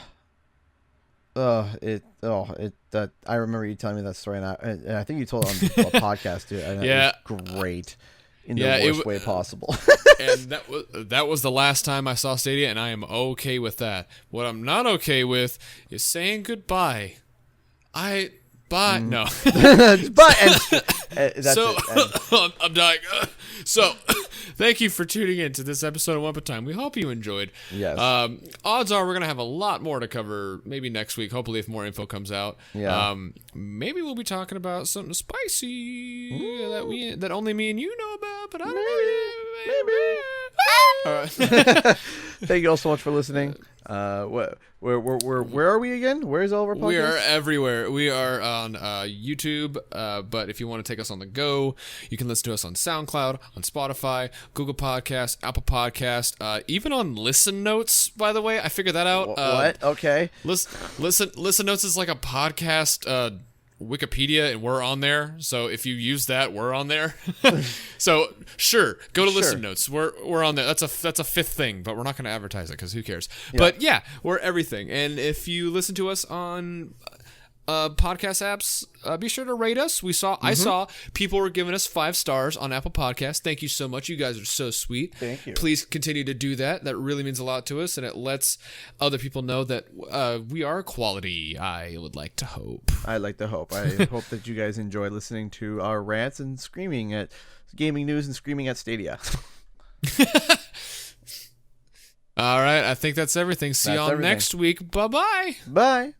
remember you telling me that story, and I think you told it on a podcast too. And it was great in the worst way possible. And that was the last time I saw Stadia, and I am okay with that. What I'm not okay with is saying goodbye. No. That's it. I'm dying. So, thank you for tuning in to this episode of Wumpa Time. We hope you enjoyed. Yes. Odds are we're gonna have a lot more to cover. Maybe next week. Hopefully, if more info comes out. Yeah. Maybe we'll be talking about something spicy that only me and you know about. But I don't know. Maybe. All right. Thank you all so much for listening. Where are we again? Where is all of our podcasts? We are everywhere. We are on YouTube, but if you want to take us on the go, you can listen to us on SoundCloud, on Spotify, Google Podcasts, Apple Podcasts, even on Listen Notes. By the way, I figured that out. What? Okay. Listen Notes is like a podcast Wikipedia, and we're on there. So if you use that, we're on there. So sure, go to Listen Notes. We're on there. That's a fifth thing, but we're not going to advertise it because who cares? Yeah. But yeah, we're everything. And if you listen to us on podcast apps, be sure to rate us. I saw people were giving us 5 stars on Apple Podcasts. Thank you so much. You guys are so sweet. Thank you. Please continue to do that. That really means a lot to us, and it lets other people know that we are quality. I would like to hope. I like to hope. I hope that you guys enjoy listening to our rants and screaming at gaming news and screaming at Stadia. All right. I think that's everything. See y'all next week. Bye-bye. Bye.